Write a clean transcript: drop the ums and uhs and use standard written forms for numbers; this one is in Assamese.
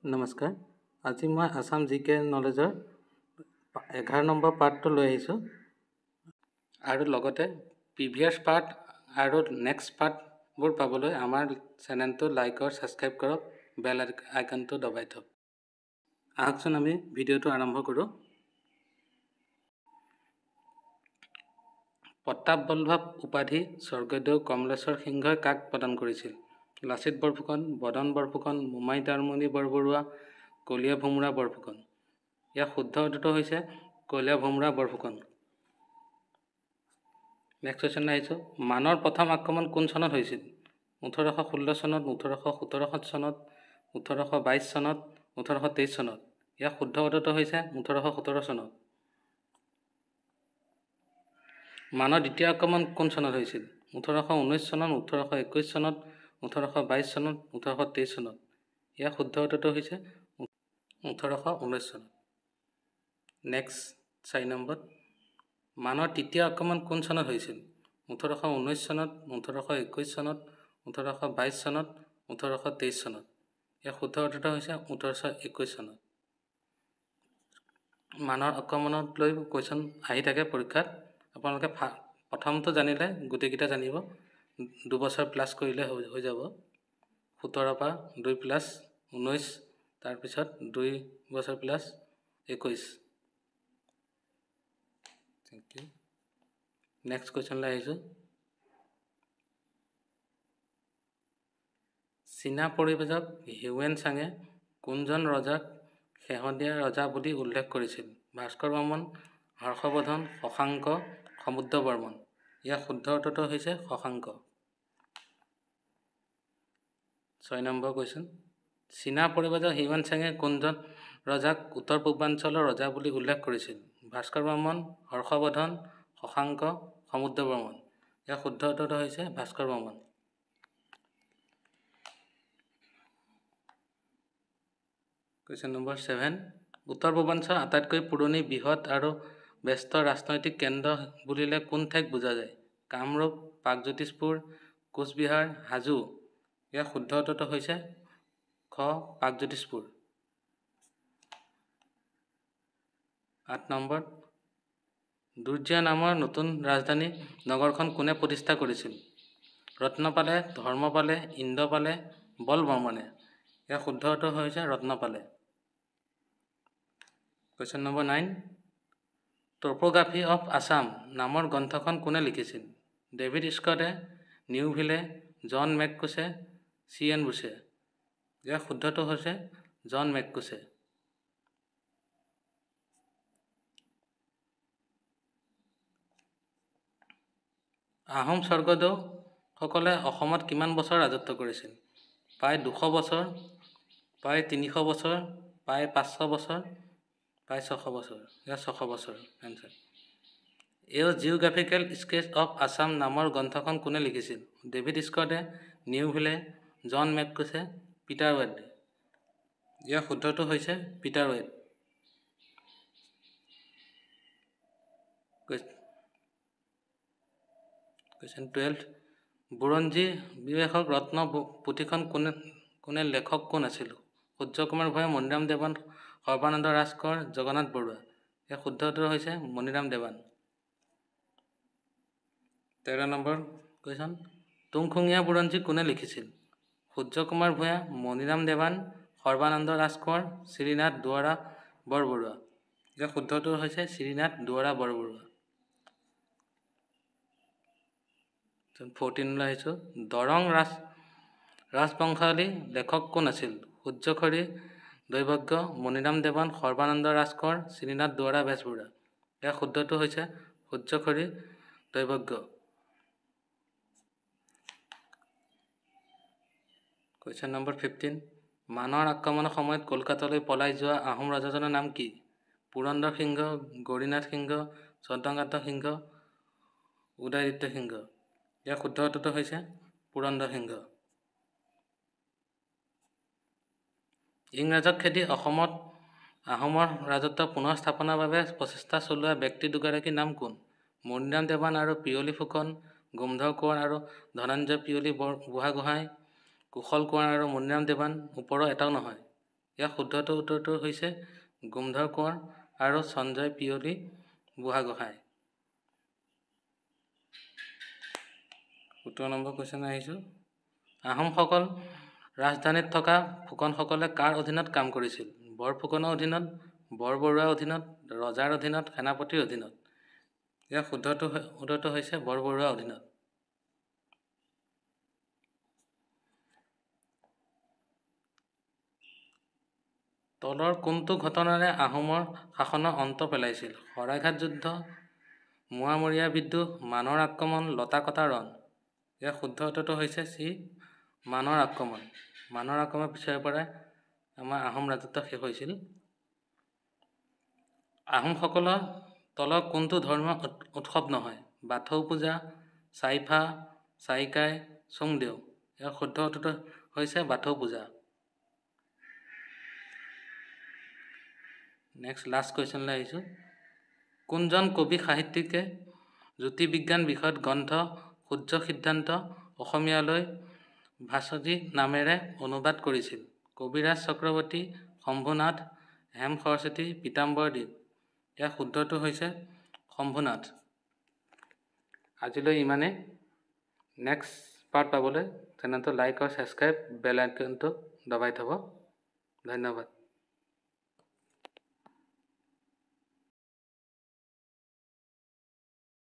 নমস্কাৰ। আজি মই আসাম জিকে নলেজৰ 11 নম্বৰ পাৰ্টটো লৈ আহিছোঁ আৰু লগতে প্ৰিভিয়াছ পাৰ্ট আৰু নেক্সট পাৰ্টবোৰ পাবলৈ আমাৰ চেনেলটো লাইক আৰু ছাবস্ক্ৰাইব কৰক, বেল আইকনটো দবাই থওক। আহকচোন আমি ভিডিঅ'টো আৰম্ভ কৰোঁ। প্ৰতাপবল্লভ উপাধি স্বৰ্গদেউ কমলেশ্বৰ সিংহই কাক প্ৰদান কৰিছিল? লাচিত বৰফুকন, বদন বৰফুকন, মোমাই তাৰমণি বৰবৰুৱা, কলীয়া ভোমোৰা বৰফুকন। ইয়াৰ শুদ্ধ উত্তৰটো হৈছে কলীয়া ভোমোৰা বৰফুকন। নেক্সট কুৱেশ্যন আহিছোঁ, মানৰ প্ৰথম আক্ৰমণ কোন চনত হৈছিল? 1816 চনত, 1817 চনত, 1822 চনত, 1823 চনত। ইয়াৰ শুদ্ধ উত্তৰটো হৈছে 1817 চনত। মানৰ দ্বিতীয় আক্ৰমণ কোন চনত হৈছিল? 1819 চনত, 1821 চনত, 1822 চনত, 1823 চনত। ইয়াৰ শুদ্ধ উত্তৰটো হৈছে 1819 চনত। নেক্সট 4 নম্বৰ, মানৰ তৃতীয় আক্ৰমণ কোন চনত হৈছিল? 1819 চনত, 1821 চনত, 1822 চনত, 1823 চনত। ইয়াৰ শুদ্ধ উত্তৰটো হৈছে 1821 চনত। মানৰ আক্ৰমণক লৈ কুৱেশ্যন আহি থাকে পৰীক্ষাত। আপোনালোকে প্ৰথমটো জানিলে গোটেইকেইটা জানিব, 2 বছৰ প্লাছ কৰিলে হৈ যাব। 17 পৰা 2 প্লাছ 19, তাৰপিছত 2 বছৰ প্লাছ 21। Thank you. নেক্সট কুৱেশ্যনলৈ আহিছোঁ। চীনা পৰিব্ৰাজক হিউৱেন চাঙে কোনজন ৰজাক শেহতীয়া ৰজা বুলি উল্লেখ কৰিছিল? ভাস্কৰ বৰ্মন, হৰ্ষবৰ্ধন, শশাংক, সমুদ্ৰ বৰ্মন। ইয়াৰ শুদ্ধ উত্তৰটো হৈছে শশাংক। 6 নম্বৰ কুৱেশ্যন, চীনা পৰিব্ৰাজক হিউৱেন চাঙে কোনজন ৰজাক উত্তৰ পূৰ্বাঞ্চলৰ ৰজা বুলি উল্লেখ কৰিছিল? ভাস্কৰ বৰ্মন, হৰ্ষবৰ্ধন, শশাংক, সমুদ্ৰ বৰ্মন। ইয়াৰ শুদ্ধ উত্তৰটো হৈছে ভাস্কৰ বৰ্মন। কুৱেশ্যন নম্বৰ 7, উত্তৰ পূৰ্বাঞ্চলৰ আটাইতকৈ পুৰণি, বৃহৎ আৰু ব্যস্ত ৰাজনৈতিক কেন্দ্ৰ বুলিলে কোন ঠাইক বুজা যায়? কামৰূপ, প্ৰাগজ্যোতিষপুৰ, কোচবিহাৰ, হাজো। ইয়াৰ শুদ্ধ উত্তৰটো হৈছে খ, প্ৰাগজ্যোতিষপুৰ। 8 নম্বৰ, দুৰ্জয় নামৰ নতুন ৰাজধানী নগৰখন কোনে প্ৰতিষ্ঠা কৰিছিল? ৰত্নপালে, ধৰ্মপালে, ইন্দ্ৰপালে, বল বৰ্মনে। ইয়াৰ শুদ্ধ উত্তৰ হৈছে ৰত্নপালে। কুৱেশ্যন নম্বৰ 9, টপোগ্ৰাফি অফ আছাম নামৰ গ্ৰন্থখন কোনে লিখিছিল? ডেভিড স্কটে, নিউভিলে, জন মেককুছে, চি.এন. বুছে। ইয়াৰ শুদ্ধটো হৈছে জন মেককুছে। আহোম স্বৰ্গদেউসকলে অসমত কিমান বছৰ ৰাজত্ব কৰিছিল? প্ৰায় 200 বছৰ, প্ৰায় 300 বছৰ, প্ৰায় 500 বছৰ, প্ৰায় 600 বছৰ। ইয়াৰ 600 বছৰ answer. A geographical sketch of Assam নামৰ গ্ৰন্থখন কোনে লিখিছিল? ডেভিড স্কটে, নিউভিলে, জন মেককুছে, পিটাৰ ৱেড। ইয়াৰ শুদ্ধটো হৈছে পিটাৰ ৱেড। কুৱেশ্যন 12, বুৰঞ্জী বিবেশক ৰত্ন পুথিখন কোনে লেখক কোন আছিল? সূৰ্য কুমাৰ ভূঞা, মণিৰাম দেৱান, সৰ্বানন্দ ৰাজকোঁৱৰ, জগন্নাথ বৰুৱা। ইয়াৰ শুদ্ধ উত্তৰ হৈছে মণিৰাম দেৱান। 13 নম্বৰ কুৱেশ্যন, তুংখুঙীয়া বুৰঞ্জী কোনে লিখিছিল? সূৰ্য কুমাৰ ভূঞা, মণিৰাম দেৱান, সৰ্বানন্দ ৰাজকোঁৱৰ, শ্ৰীনাথ দুৱৰা বৰবৰুৱা। ইয়াৰ শুদ্ধটো হৈছে শ্ৰীনাথ দুৱৰা বৰবৰুৱা। 14 আহিছোঁ, দৰং ৰাজবংশাৱলী লেখক কোন আছিল? সূৰ্যখৰী দৈৱজ্ঞ, মণিৰাম দেৱান, সৰ্বানন্দ ৰাজকোঁৱৰ, শ্ৰীনাথ দুৱৰা বেজবৰুৱা। ইয়াৰ শুদ্ধটো হৈছে সূৰ্যখৰী দৈৱজ্ঞ। কুৱেশ্যন নম্বৰ 15, মানৰ আক্ৰমণৰ সময়ত কলকাতালৈ পলাই যোৱা আহোম ৰজাজনৰ নাম কি? পুৰন্দৰ সিংহ, গৌৰীনাথ সিংহ, চন্দ্ৰকান্ত সিংহ, উদয়াদিত্য সিংহ। ইয়াৰ শুদ্ধ উত্তৰটো হৈছে পুৰন্দৰ সিংহ। ইংৰাজক খেদি অসমত আহোমৰ ৰাজত্ব পুনৰ স্থাপনৰ বাবে প্ৰচেষ্টা চলোৱা ব্যক্তি দুগৰাকীৰ নাম কোন? মণিৰাম দেৱান আৰু পিয়লি ফুকন, গোমধৰ কোঁৱৰ আৰু ধনঞ্জয় পিয়লি বুঢ়াগোহাঁই, কুশল কোঁৱৰ আৰু মণিৰাম দেৱান। ওপৰৰ এটাও নহয়। ইয়াৰ শুদ্ধটো উত্তৰটো হৈছে গোমধৰ কোঁৱৰ আৰু সঞ্জয় পিয়লি বুঢ়াগোহাঁই। 17 নম্বৰ কুৱেশ্যন আহিছোঁ। আহোমসকল ৰাজধানীত থকা ফুকনসকলে কাৰ অধীনত কাম কৰিছিল? বৰফুকনৰ অধীনত, বৰবৰুৱাৰ অধীনত, ৰজাৰ অধীনত, সেনাপতিৰ অধীনত? ইয়াৰ উত্তৰটো হৈছে বৰবৰুৱাৰ অধীনত। তলৰ কোনটো ঘটনাৰে আহোমৰ শাসনৰ অন্ত পেলাইছিল? শৰাইঘাট যুদ্ধ, মোৱামৰীয়া বিদ্ৰোহ, মানৰ আক্ৰমণ, লতাকটা ৰণ? ইয়াৰ শুদ্ধ উত্তৰটো হৈছে চি, মানৰ আক্ৰমণ। মানৰ আক্ৰমণৰ পিছৰে পৰাই আমাৰ আহোম ৰাজত্ব শেষ হৈছিল। আহোমসকলৰ তলৰ কোনটো ধৰ্মীয় উৎসৱ নহয়? বাথৌ পূজা, চাইফা, চাইকাই, চুংদেও? ইয়াৰ শুদ্ধ উত্তৰটো হৈছে বাথৌ পূজা। নেক্সট লাষ্ট কুৱেশ্যনলৈ আহিছোঁ। কোনজন কবি সাহিত্যিকে জ্যোতিৰ্বিজ্ঞান বিষয়ত গ্ৰন্থ সূৰ্য সিদ্ধান্ত অসমীয়ালৈ ভাস্বতী নামেৰে অনুবাদ কৰিছিল? কবিৰাজ চক্ৰৱৰ্তী, শম্ভুনাথ, হেম সৰস্বতী, পীতাম্বৰদ্বীপ? ইয়াৰ শুদ্ধটো হৈছে শম্ভুনাথ। আজিলৈ ইমানেই। নেক্সট পাৰ্ট পাবলৈ চেনেলটো লাইক আৰু ছাবস্ক্ৰাইব, বেল আইকনটো দবাই থ'ব। ধন্যবাদ।